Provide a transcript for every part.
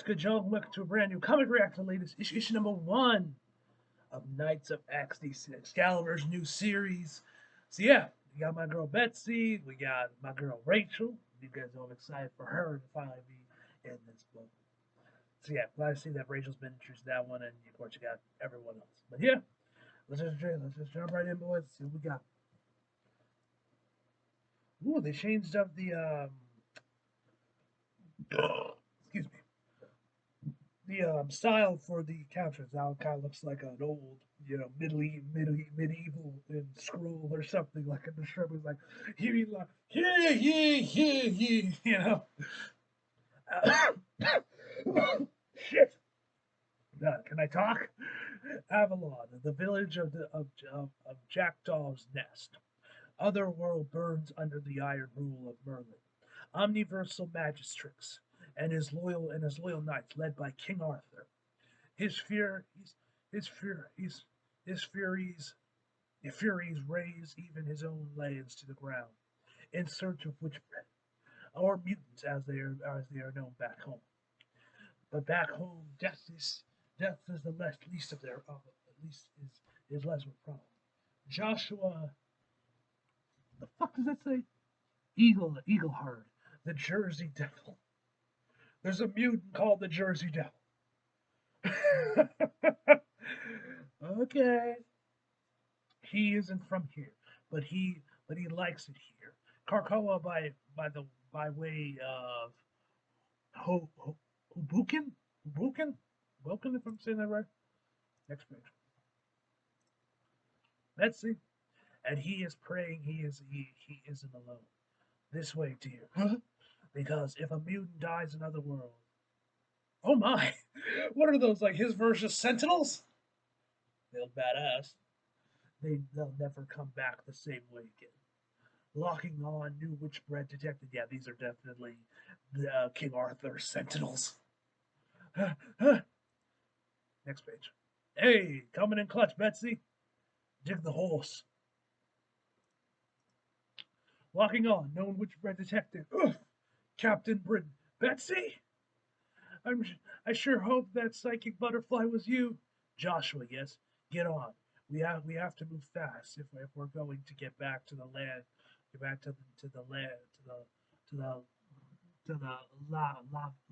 What's good, y'all? Welcome to a brand new comic reaction, latest issue number one of Knights of X, DC Excalibur's new series. So yeah, we got my girl Betsy, we got my girl Rachel. You guys are all excited for her to finally be in this book. So yeah, glad to see that Rachel's been introduced to that one, and of course you got everyone else. But yeah, let's just jump right in, boys. See what we got. Ooh, they changed up the excuse me, the style for the captions. Now it kind of looks like an old, medieval in scroll or something, like in the strip is like, he like, Shit. Can I talk? Avalon, the village of Jackdaw's Nest. Otherworld burns under the iron rule of Merlin, omniversal magistrix, and his loyal knights, led by King Arthur. His fear, his fear, his furies raise even his own lands to the ground in search of witchbread, or mutants as they are known back home. But back home, death is the least of their at least is less of a problem. Joshua, the fuck does that say? Eagleheart, the Jersey Devil. There's a mutant called the Jersey Devil. Okay, he isn't from here, but he likes it here. Krakoa by way of Hobuken, Hobuken, if I'm saying that right. Next page. Betsy, and he is praying he isn't alone. This way, dear. Huh? Because if a mutant dies in other world, oh my, what are those, like his version of Sentinels? They'll badass. They'll never come back the same way again. Locking on, new witchbread detected. Yeah, these are definitely the King Arthur Sentinels. Next page. Hey, coming in clutch, Betsy. Dig the horse. Locking on, known witchbread detective. Ugh, Captain Britain. Betsy? I'm, I sure hope that psychic butterfly was you. Joshua, yes. Get on. We have to move fast if we're going to get back to the land, get back to the land to the to the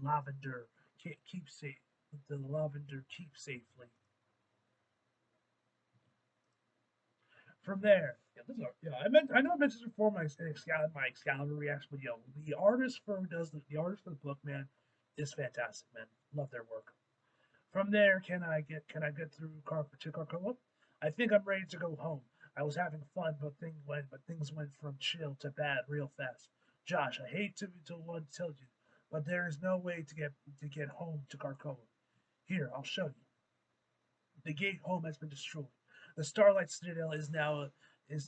lavender keep safe the lavender keep safely. From there, yeah, this is yeah. I know I mentioned this before my Excalibur reaction, but yo, the artist for the book, man, is fantastic, man. Love their work. From there, can I get through to Carcoa? I think I'm ready to go home. I was having fun, but things went from chill to bad real fast. Josh, I hate to want to tell you, but there is no way to get home to Carcoa. Here, I'll show you. The gate home has been destroyed. The Starlight Citadel is now the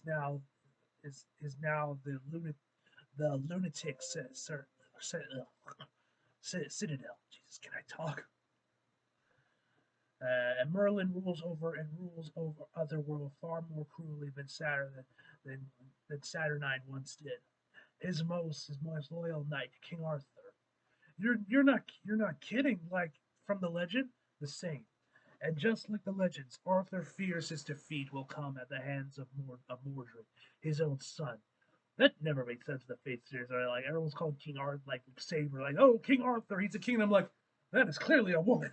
lunatic citadel. Jesus, can I talk? And Merlin rules over Otherworld far more cruelly than Saturnine once did. His most loyal knight, King Arthur. You're not kidding. Like from the legend, the same. And just like the legends, Arthur fears his defeat will come at the hands of Mordred, his own son. That never makes sense in the Faith series. Right? Like everyone's called King Arthur, like Saber, like oh King Arthur, he's a king. And I'm like, that is clearly a woman.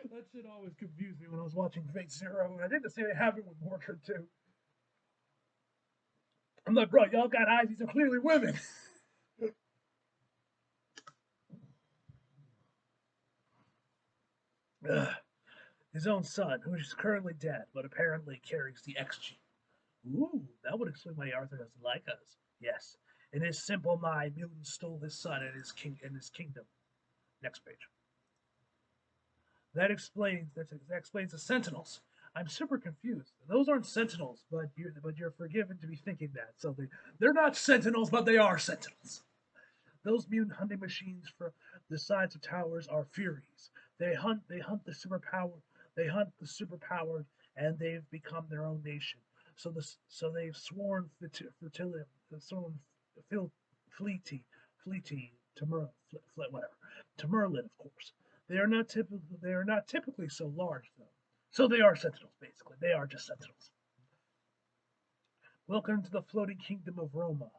That shit always confused me when I was watching Fate Zero, and I think the same happened with Mordred too. I'm like, bro, y'all got eyes; these are clearly women. His own son, who is currently dead, but apparently carries the X gene. Ooh, that would explain why Arthur doesn't like us. Yes, in his simple mind, Mutant stole his son and his kingdom. Next page. That explains the Sentinels. I'm super confused. Those aren't Sentinels, but you're forgiven to be thinking that. So they're not Sentinels, but they are Sentinels. Those mutant hunting machines for the sides of towers are Furies. They hunt the superpowered. They hunt the superpowered, and they've become their own nation. So they've sworn fertility, sworn fil, fleety, fleety to Merle, whatever. To Merlin, of course. They are not typically so large, though. So they are sentinels, basically. They are just sentinels. Welcome to the floating kingdom of Roma.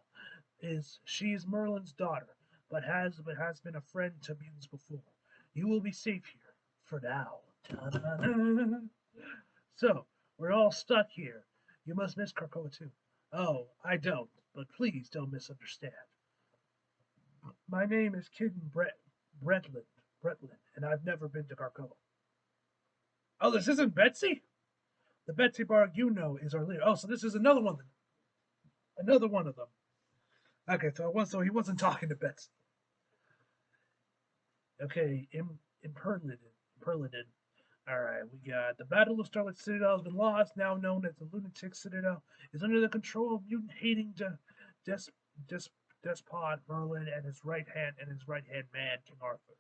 She is Merlin's daughter, but has been a friend to mutants before. You will be safe here for now. Ta-da-da. So we're all stuck here. You must miss Krakoa too. Oh, I don't, but please don't misunderstand. My name is Kidden Bretland, and I've never been to Krakoa. Oh, this isn't Betsy? The Betsy Barg you know is our leader. Oh, so this is another one. Another one of them. Okay, so he wasn't talking to Betsy. Okay, Perliden. All right, we got the Battle of Starlight Citadel has been lost, now known as the Lunatic Citadel, is under the control of mutant-hating des, des, despot Merlin and his right hand man King Arthur.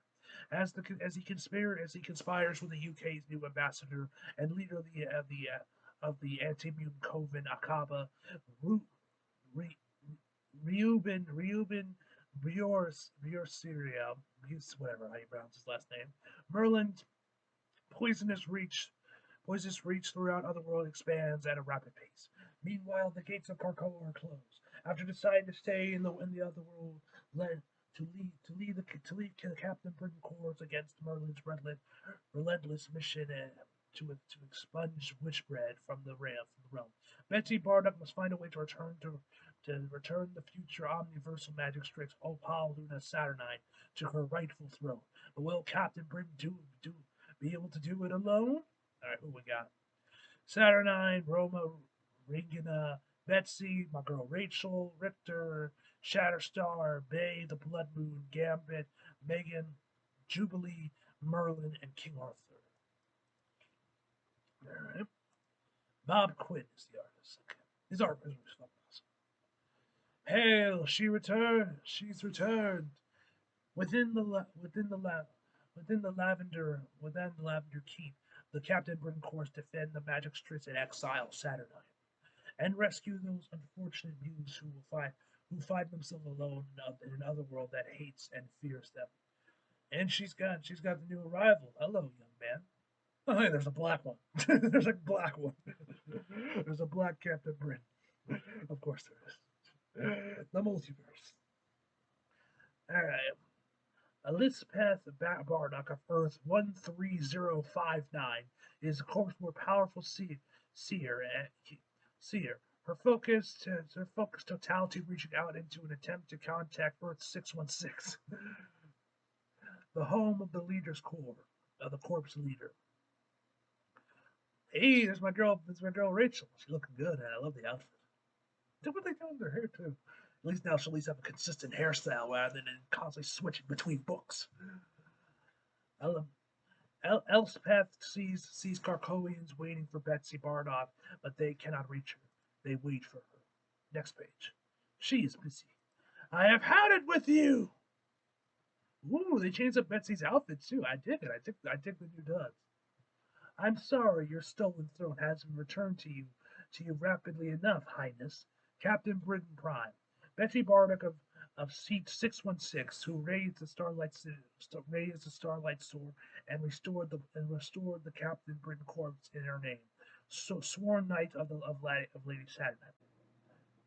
As he conspires with the UK's new ambassador and leader of the anti-mutant coven Akaba, Ru, Re, Reuben Bjorsyria, whatever how you pronounce his last name, Merlin poisonous reach Poisonous reach throughout Otherworld expands at a rapid pace. Meanwhile, the gates of Krakoa are closed. After deciding to stay in the Otherworld, led to lead the Captain Britain Corps against Merlin's relentless mission to expunge Witchbread from the realm. Betsy Bardock must find a way to return the future omniversal magic strix Opal Luna Saturnine to her rightful throne. But will Captain Britain be able to do it alone? All right, who we got? Saturnine, Roma, Ringina, Betsy, my girl Rachel, Richter, Shatterstar, Bay, the Blood Moon, Gambit, Megan, Jubilee, Merlin, and King Arthur. All right. Bob Quinn is the artist. Okay. His art was fucking awesome. Hail! She's returned. Within the Lavender Keep, the Captain Britain Corps defend the magic strips and exile Saturnine, and rescue those unfortunate mutants who find themselves alone in an otherworld that hates and fears them. And she's got the new arrival. Hello, young man. Oh, hey, there's a black one. There's a black one. There's a black Captain Britain. Of course there is. The multiverse. All right. Elizabeth Bardock of Earth 13059 is, of course, more powerful seer. Her focus totality reaching out into an attempt to contact Earth 616, the home of the leader's corps, of the corpse leader. Hey, there's my girl Rachel. She's looking good, and I love the outfit. Look what they done with her hair too. At least now she'll at least have a consistent hairstyle rather than constantly switching between books. Elspeth sees Krakoans waiting for Betsy Bardock, but they cannot reach her. They wait for her. Next page. She is busy. I have had it with you. Ooh, they changed up Betsy's outfit too. I dig it. I dig the new duds. I'm sorry your stolen throne hasn't returned to you rapidly enough, Highness. Captain Britain Prime. Betsy Bardock of Seat 616, who raised the Starlight Sword and restored the Captain Britain corpse in her name. So sworn knight of Lady Saturnine.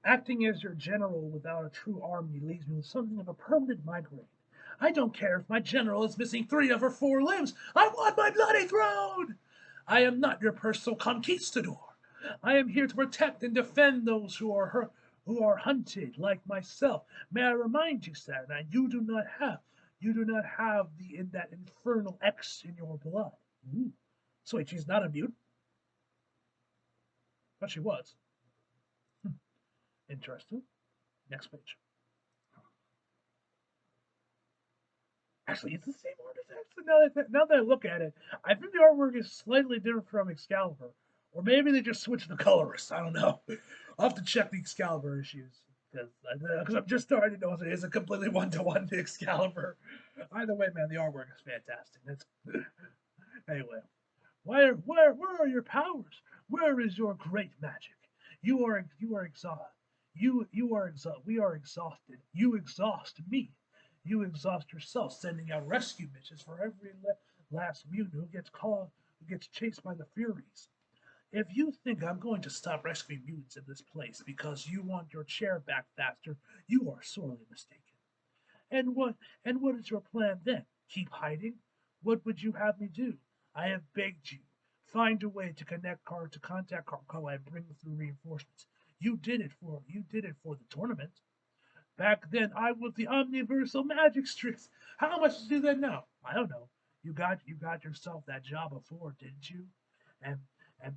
Acting as your general without a true army leaves me with something of a permanent migraine. I don't care if my general is missing 3 of her 4 limbs. I want my bloody throne! I am not your personal conquistador. I am here to protect and defend those who are hunted like myself. May I remind you, Saturnine, you do not have that infernal X in your blood. Ooh. So wait, she's not a mutant? But she was. Interesting. Next page. Actually, it's the same artist. Now that I look at it, I think the artwork is slightly different from Excalibur. Or maybe they just switched the colorists. I don't know. I'll have to check the Excalibur issues. Because I'm just starting to know if it is a completely one-to-one Excalibur. Either way, man, the artwork is fantastic. Anyway. Where are your powers? Where is your great magic? You are exhausted. We are exhausted. You exhaust me. You exhaust yourself sending out rescue missions for every last mutant who gets caught, who gets chased by the Furies. If you think I'm going to stop rescuing mutants in this place because you want your chair back faster, you are sorely mistaken. And what is your plan then? Keep hiding? What would you have me do? I have begged you. Find a way to contact Carcoa and bring through reinforcements. You did it for the tournament. Back then I was the Omniversal Magic Strix. How much to do that now? I don't know. You got yourself that job before, didn't you? And and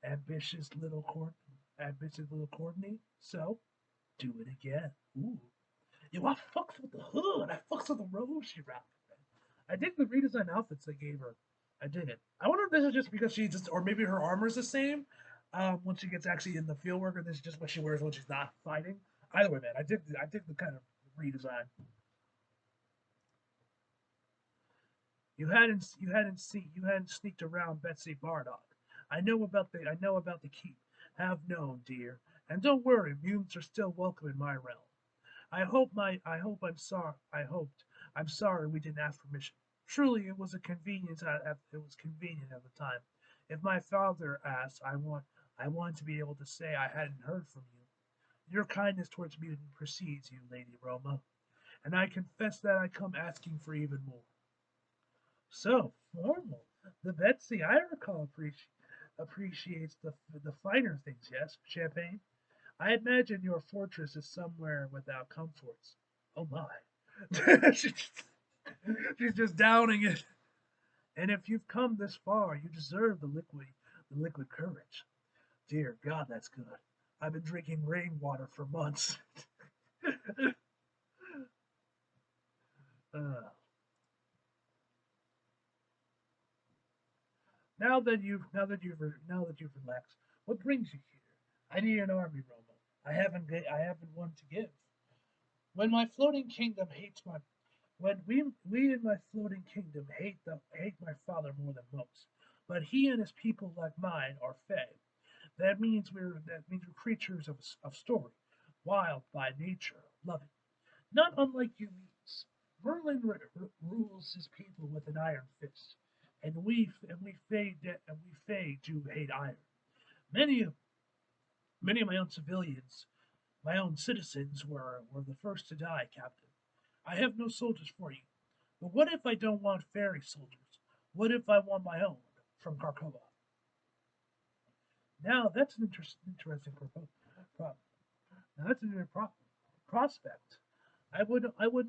ambitious little Courtney. So do it again. Ooh. Yo, I fucks with the hood. I fucks with the robe she rocked. I dig the redesign outfits they gave her. I dig it. I wonder if this is just because she just, or maybe her armor is the same. When she gets actually in the field work, or this is just what she wears when she's not fighting. Either way, man, I dig the kind of redesign. You hadn't sneaked around Betsy Bardock. I know about the keep. Have known, dear. And don't worry, mutants are still welcome in my realm. I hope I hoped I'm sorry we didn't ask permission. Truly it was a convenience it was convenient at the time. If my father asked, I want to be able to say I hadn't heard from you. Your kindness towards me precedes you, Lady Roma, and I confess that I come asking for even more. So formal. The Betsy I recall appreciates the finer things, yes? Champagne? I imagine your fortress is somewhere without comforts. Oh my. She's just downing it. And if you've come this far, you deserve the liquid courage. Dear God, that's good. I've been drinking rainwater for months. uh, now that you've relaxed, what brings you here? I need an army, Roma. I haven't one to give. When my floating kingdom hates my when we in my floating kingdom hate my father more than most, but he and his people like mine are Fae. That means we're creatures of story, wild by nature, loving. Not unlike you mutants. Merlin rules his people with an iron fist, and we Fae do hate iron. Many of many of my own civilians, my own citizens, were the first to die, Captain. I have no soldiers for you. But what if I don't want fairy soldiers? What if I want my own from Carcoa? Now that's an interesting pro- now that's an prospect. I would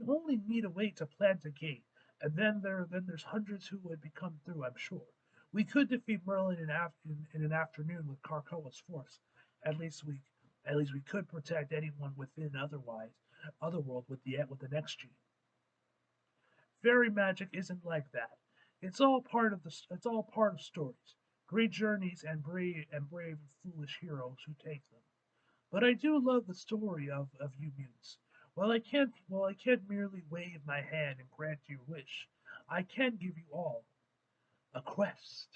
only need a way to plant a gate, and then there's hundreds who would become through. I'm sure we could defeat Merlin in an afternoon with Carcoa's force. At least we at least we could protect anyone within otherworld with the next gene. Fairy magic isn't like that. It's all part of stories, great journeys, and brave and foolish heroes who take them. But I do love the story of you mutants. While I can't merely wave my hand and grant your wish, I can give you all a quest.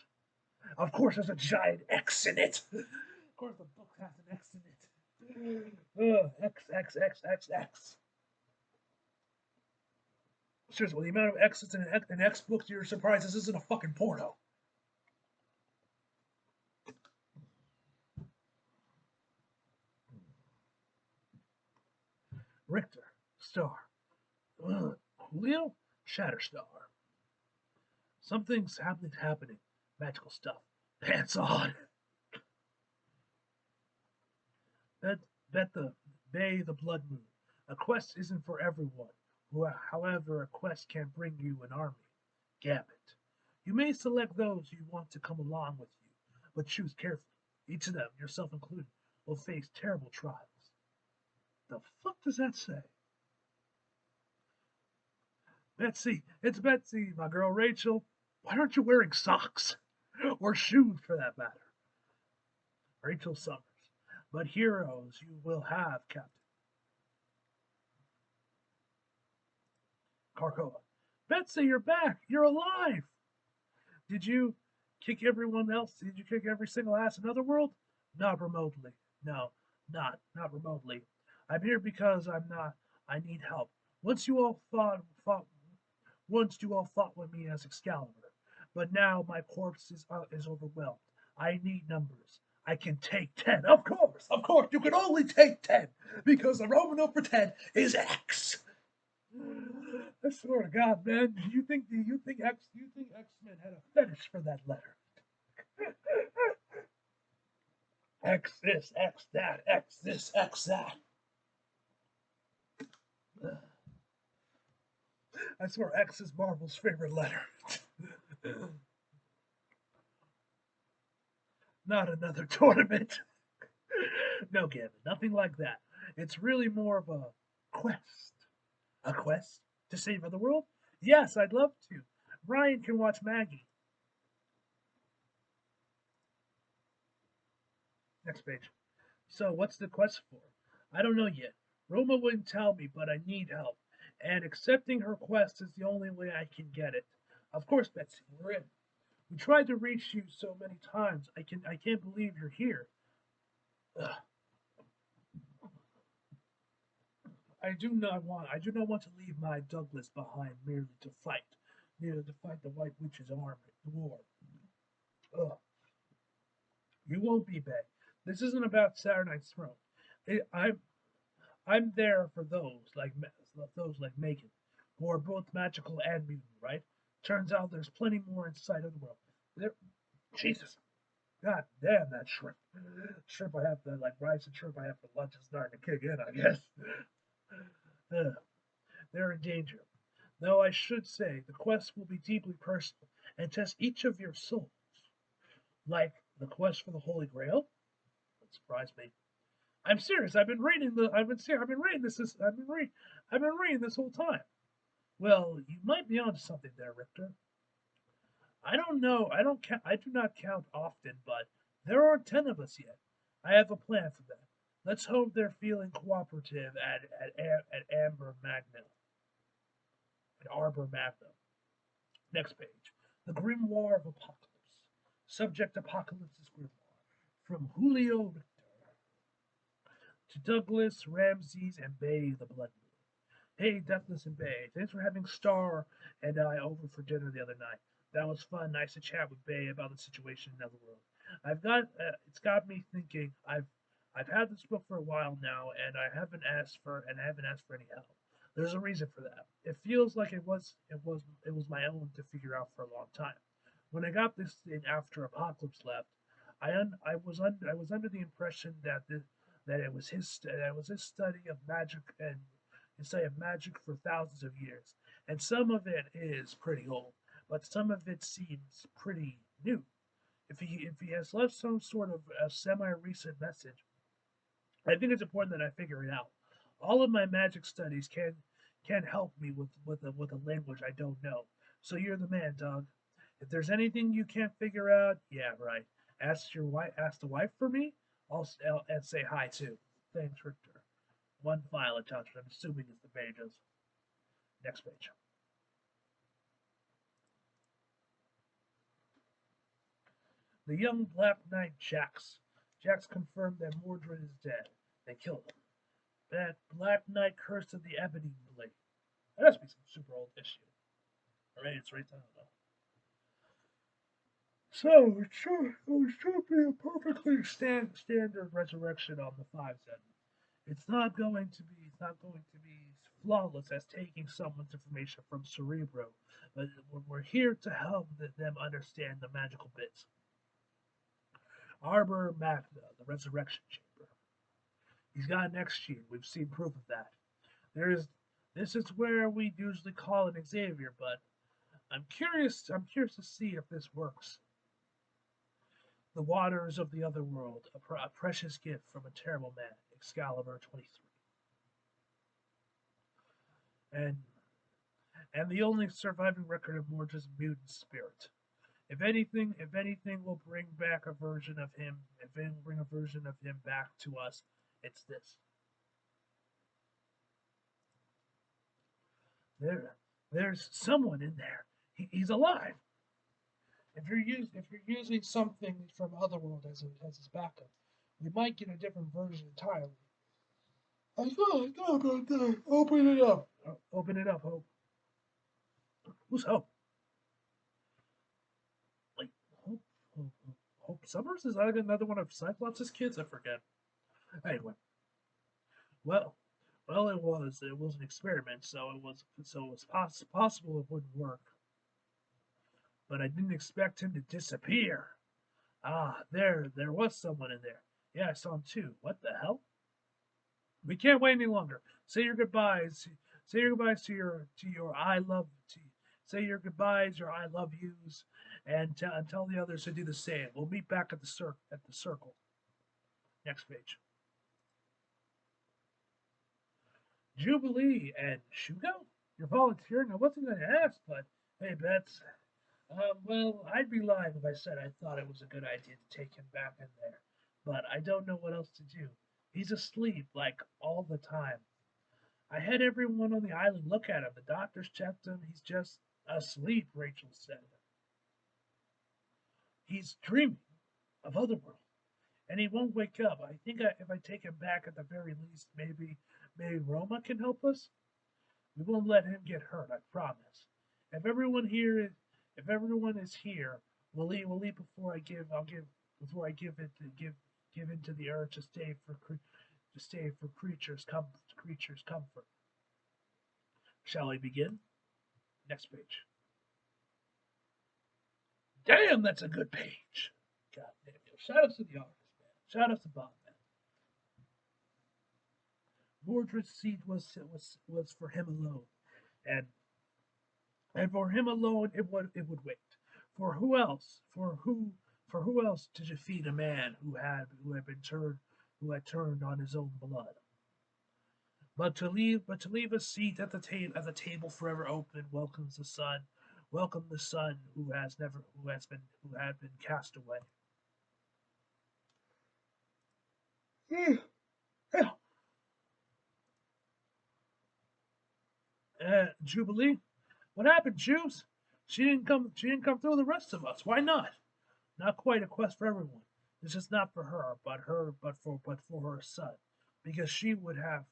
Of course, there's a giant X in it. Of course, the book has an X in it. X X X X X. Seriously, with the amount of X's in an X book, you're surprised this isn't a fucking porno. Richter, Star, Julio, Shatterstar. Something's happening. Magical stuff. Pants on. Bet, bet the Bay the Blood Moon. A quest isn't for everyone. However, a quest can bring you an army. Gambit. You may select those you want to come along with you, but choose carefully. Each of them, yourself included, will face terrible trials. The fuck does that say? Betsy, it's Betsy, my girl Rachel. Why aren't you wearing socks? Or shoes for that matter? Rachel Summers. But heroes you will have, Captain Carcoa. Betsy, you're back. You're alive. Did you kick everyone else? Did you kick every single ass in Otherworld? Not remotely. No, not remotely. I'm here because I need help. Once you all fought once you all fought with me as Excalibur, but now my corpse is overwhelmed. I need numbers. I can take 10. Of course, you can only take 10 because the Roman number 10 is X. I swear to God, man, you think X-Men had a fetish for that letter? X this, X that, X this, X that. I swear X is Marvel's favorite letter. Not another tournament. No, Gavin, nothing like that. It's really more of a quest. A quest to save the world? Yes, I'd love to. Ryan can watch Maggie. Next page. So, what's the quest for? I don't know yet. Roma wouldn't tell me, but I need help. And accepting her quest is the only way I can get it. Of course, Betsy, we're in. We tried to reach you so many times. I can't believe you're here. Ugh. I do not want to leave my Douglas behind merely to fight the White Witch's army, war. Ugh. You won't be, Bay. This isn't about Saturday Night's Throne. It, I'm there for those like Megan, who are both magical and mutant, right? Turns out there's plenty more inside of the world. There, Jesus, God damn that shrimp! Shrimp I have to like rice and shrimp I have for lunch is starting to kick in, I guess. They're in danger. Though I should say the quest will be deeply personal and test each of your souls, like the quest for the Holy Grail. That surprised me. I'm serious. I've been reading I've been reading this whole time. Well, you might be onto something there, Richter. I don't know. I do not count often, but there aren't 10 of us yet. I have a plan for that. Let's hope they're feeling cooperative at Amber Magna. At Arbor Magna. Next page. The Grimoire of Apocalypse. Subject Apocalypse's Grimoire. From Julio Richter to Douglas, Ramses, and Bay the Blood Moon. Hey, Douglas and Bay. Thanks for having Star and I over for dinner the other night. That was fun. Nice to chat with Bay about the situation in Netherworld. It's got me thinking. I've had this book for a while now, and I haven't asked for any help. There's a reason for that. It feels like it was my own to figure out for a long time. When I got this thing after Apocalypse left, I was under the impression that it was his study of magic and his study of magic for thousands of years, and some of it is pretty old, but some of it seems pretty new. If he has left some sort of a semi recent message, I think it's important that I figure it out. All of my magic studies can help me with a language I don't know. So you're the man, Doug. If there's anything you can't figure out, yeah, right. Ask the wife for me. And say hi too. Thanks, Richter. One file attached. I'm assuming it's the pages. Next page. The young Black Knight Jax. Jax confirmed that Mordred is dead. They killed him. That Black Knight Curse of the Ebony Blade. That must be some super old issue. Or maybe it's right down. So it should be a perfectly standard resurrection on the five then. It's not going to be flawless as taking someone's information from Cerebro, but we're here to help them understand the magical bits. Arbor Magna, the Resurrection Chamber. He's got an X gene. We've seen proof of that. There's this is where we usually call an Xavier, but I'm curious to see if this works. The waters of the other world, a precious gift from a terrible man, Excalibur 23. And and the only surviving record of Mordred's mutant spirit. If anything will bring back a version of him, if it will bring a version of him back to us, it's this. There's someone in there. He's alive. If you're using something from Otherworld as his backup, we might get a different version entirely. I thought about that. Open it up. Open it up, Hope. Who's Hope? Like Hope, Hope Summers? Is that another one of Cyclops' kids? I forget. Anyway, well, it was an experiment, so it was possible it wouldn't work. But I didn't expect him to disappear. Ah, there was someone in there. Yeah, I saw him too. What the hell? We can't wait any longer. Say your goodbyes. Say your goodbyes to your I love. Say your goodbyes, your I love yous, and tell the others to do the same. We'll meet back at the circle. Next page. Jubilee and Shugo, you're volunteering. I wasn't going to ask, but hey, Bets. Well, I'd be lying if I said I thought it was a good idea to take him back in there, but I don't know what else to do. He's asleep, like, all the time. I had everyone on the island look at him. The doctors checked him. He's just asleep, Rachel said. He's dreaming of Otherworld, and he won't wake up. I think if I take him back at the very least, maybe Roma can help us. We won't let him get hurt, I promise. If everyone here is, if everyone is here, we'll leave before I give in to the urge to stay for creatures comfort. Shall we begin? Next page. Damn, that's a good page. God damn. Shout out to the artist, man. Shout out to Bob, man. Mordred's seat was for him alone, and and for him alone it would wait. For who else? For who else to defeat a man who had turned on his own blood? But to leave a seat at the table forever open welcomes the son. Welcome the son who had been cast away. Jubilee, what happened, Jubes? She didn't come through the rest of us. Why not? Not quite a quest for everyone. This is not for her, but for her son, because she would have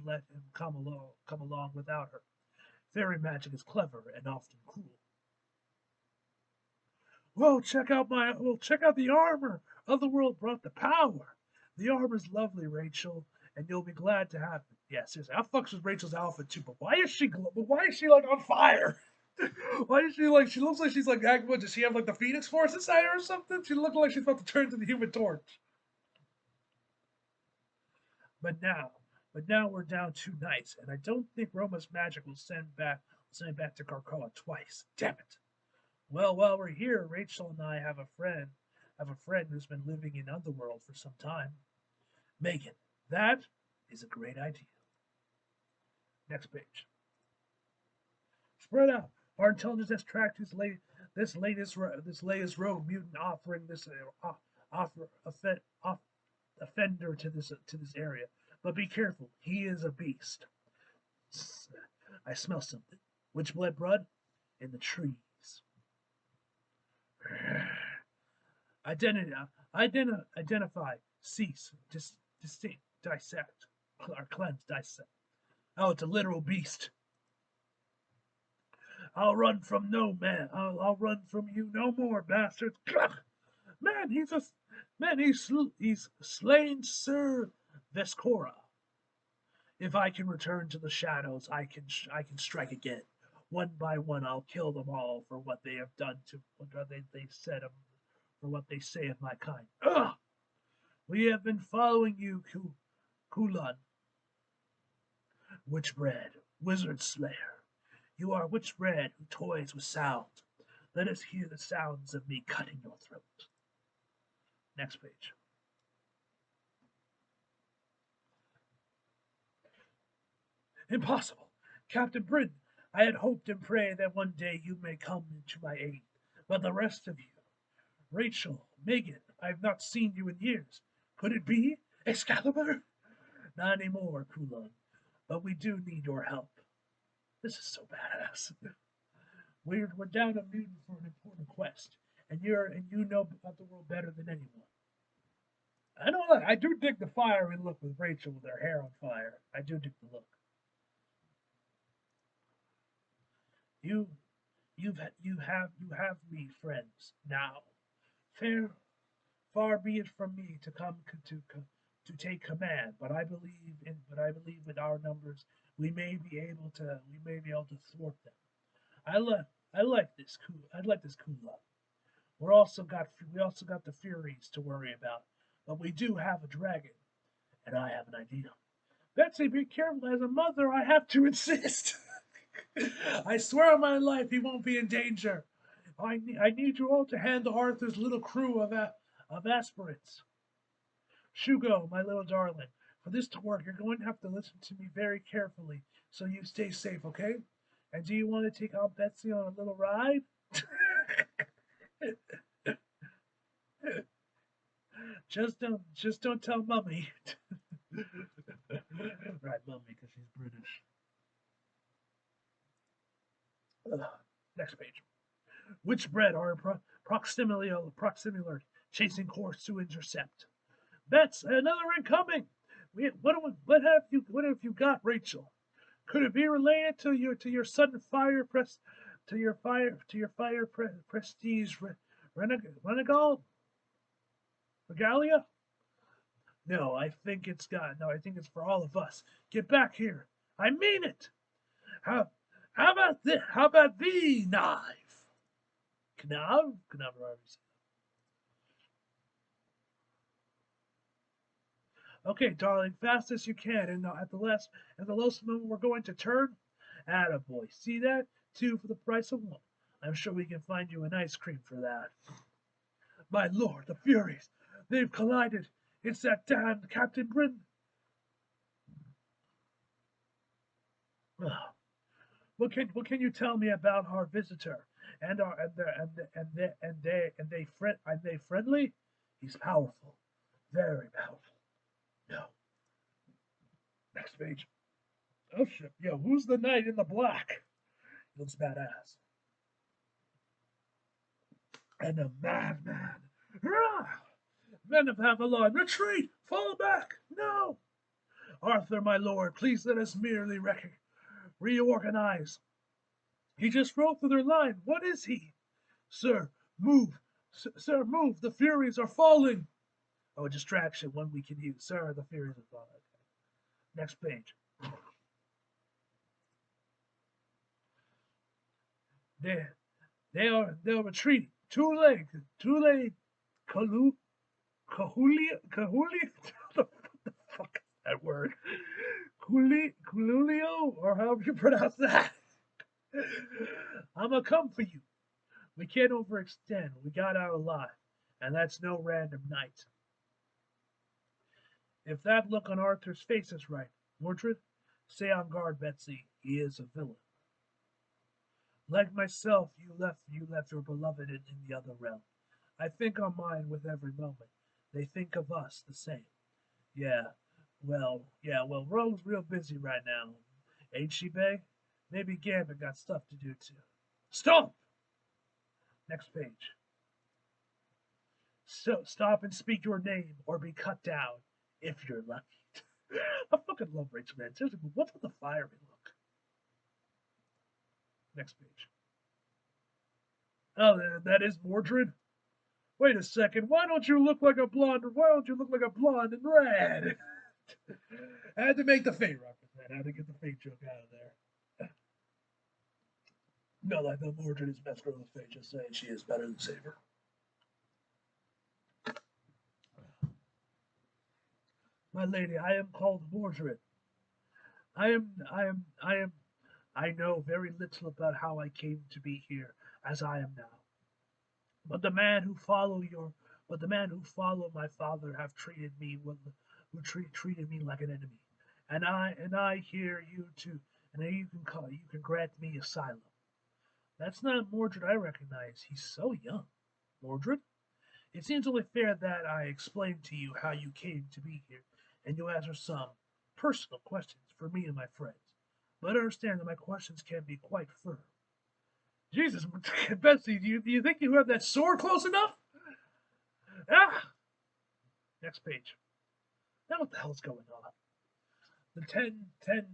let him come along without her. Fairy magic is clever and often cruel. Check out the armor. Otherworld brought the power. The armor's lovely, Rachel, and you'll be glad to have it. Yeah, seriously, I fucks with Rachel's outfit too, but why is she like on fire? Why is she like? She looks like she's like. What does she have like the Phoenix Force inside her or something? She looks like she's about to turn into the Human Torch. But now, but now we're down two knights, and I don't think Roma's magic will send back to Carcoa twice. Damn it! Well, while we're here, Rachel and I have a friend who's been living in Underworld for some time. Megan, that is a great idea. Next page. Spread out. Our intelligence has tracked this latest rogue mutant offering this offer offender to this area. But be careful. He is a beast. I smell something. Which blood? In the trees. Identify, cease, distinct, dissect, or cleanse, dissect. Oh, it's a literal beast. I'll run from no man. I'll run from you no more, bastards. Man, he's slain Sir Vescora. If I can return to the shadows, I can strike again. One by one, I'll kill them all for what they have done to what they said of for what they say of my kind. Ugh! We have been following you, Kulan, Witchbred, Wizard Slayer. You are Witchbred who toys with sound. Let us hear the sounds of me cutting your throat. Next page. Impossible. Captain Britain, I had hoped and prayed that one day you may come to my aid. But the rest of you, Rachel, Megan, I have not seen you in years. Could it be Excalibur? Not anymore, Kulan. But we do need your help. This is so badass. We're down a mutant for an important quest, and you know about the world better than anyone. I don't know. I do dig the fiery look with Rachel with her hair on fire. I do dig the look. You, you have me, friends. Now, fair, far be it from me to come to take command, but I believe in our numbers we may be able to thwart them. I like I like this cool up. We also got the Furies to worry about, but we do have a dragon, and I have an idea. Betsy, be careful. As a mother, I have to insist. I swear on my life he won't be in danger. I need you all to handle Arthur's little crew of aspirants. Shugo, my little darling, for this to work, you're going to have to listen to me very carefully so you stay safe, okay? And do you want to take Aunt Betsy on a little ride? just don't tell Mummy. Right, Mummy, because she's British. Ugh. Next page. Which bread are proximally chasing course to intercept? Bets, another incoming. What have you got, Rachel? Could it be related to your sudden fire press prestige Renegal regalia? No, I think it's for all of us. Get back here. I mean it. How how about the knife? Knav? Knav, okay, darling, fast as you can, and at the lowest moment we're going to turn. Attaboy. See that? Two for the price of one. I'm sure we can find you an ice cream for that. My lord, the Furies! They've collided! It's that damned Captain Britain! Ugh. What can you tell me about our visitor? And are and they friendly? He's powerful, very powerful. No. Next page. Oh shit! Yo, who's the knight in the black? He looks badass. And a madman. Hurrah! Men of Avalon, retreat! Fall back! No! Arthur, my lord, please let us merely reorganize. He just rode through their line. What is he? Sir, move. Sir, move. The Furies are falling. Oh, a distraction, one we can use. Sir, the Furies are falling. Okay. Next page. They, they're retreating. Too late. Kalu, Kahuli, what the fuck is that word? Kululio, or however you pronounce that. I'm gonna come for you. We can't overextend. We got out alive, and that's no random night. If that look on Arthur's face is right, Mordred, stay on guard, Betsy. He is a villain. Like myself, you left your beloved in the other realm. I think on mine with every moment. They think of us the same. Yeah, well, Rogue's real busy right now. Ain't she, Bay? Maybe Gambit got stuff to do too. Stop! Next page. So stop and speak your name or be cut down if you're lucky. I fucking love Rachel, man. Seriously, what's with the fiery look? Next page. Oh, that is Mordred? Wait a second. Why don't you look like a blonde? Why don't you look like a blonde in red? I had to make the fate reference, man. I had to get the fate joke out of there. No, like the Mordred is best girl in the fate, just saying she is better than Saber. My lady, I am called Mordred. I know very little about how I came to be here as I am now. But the man who follow your, but the man who follow my father have treated me like an enemy, and I hear you too, and you can grant me asylum. That's not Mordred I recognize. He's so young. Mordred, it seems only fair that I explain to you how you came to be here, and you answer some personal questions for me and my friends. But understand that my questions can be quite firm. Jesus, Betsy, do you think you have that sword close enough? Ah, Next page. Now what the hell's going on? The ten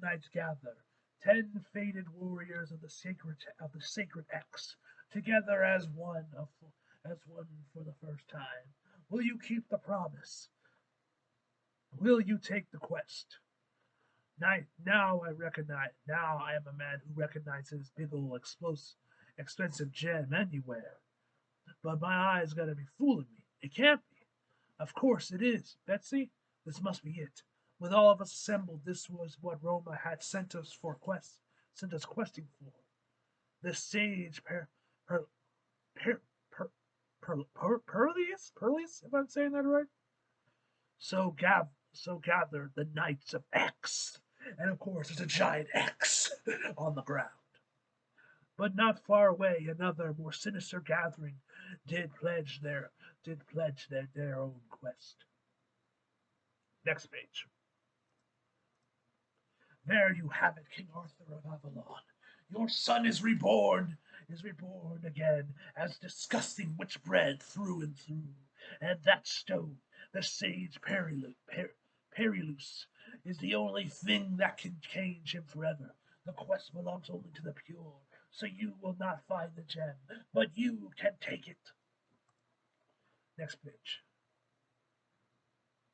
knights gather, 10 fated warriors of the sacred X, together as one for the first time. Will you keep the promise? Will you take the quest? Now I am a man who recognizes big ol' expensive gem anywhere. But my eyes gotta be fooling me. It can't be. Of course it is. Betsy, this must be it. With all of us assembled, this was what Roma had sent us questing for. The sage Perleus, if I'm saying that right. So gathered the Knights of X, and of course there's a giant X on the ground. But not far away, another more sinister gathering did pledge their own quest. Next page. There you have it, King Arthur of Avalon. Your son is reborn again, as disgusting witch bred through and through. And that stone, the sage Perilous, is the only thing that can change him forever. The quest belongs only to the pure, so you will not find the gem, but you can take it. Next page.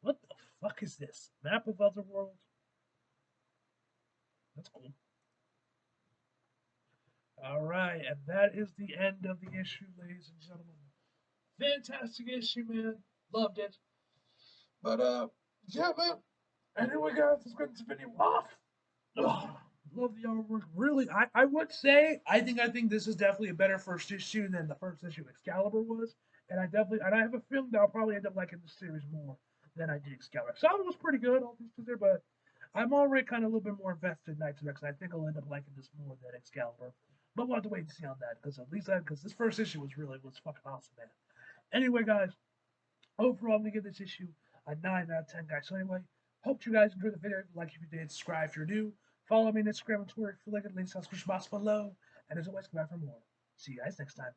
What the fuck is this? Map of Otherworld? That's cool. Alright, and that is the end of the issue, ladies and gentlemen. Fantastic issue, man. Loved it. But, yeah, man. Anyway, guys, let's get this video off. Ugh, love the artwork. Really, I would say, I think this is definitely a better first issue than the first issue Excalibur was. And I have a feeling that I'll probably end up liking this series more than I did Excalibur. Excalibur was pretty good, all things considered, but I'm already kind of a little bit more invested in Knights of X, and I think I'll end up liking this more than Excalibur. But we'll have to wait and see on that, because this first issue was fucking awesome, man. Anyway, guys, overall, I'm going to give this issue a 9 out of 10, guys. So anyway, hope you guys enjoyed the video. Like if you did, subscribe if you're new. Follow me on Instagram and Twitter if you like it. Links in the description box below. And as always, come back for more. See you guys next time.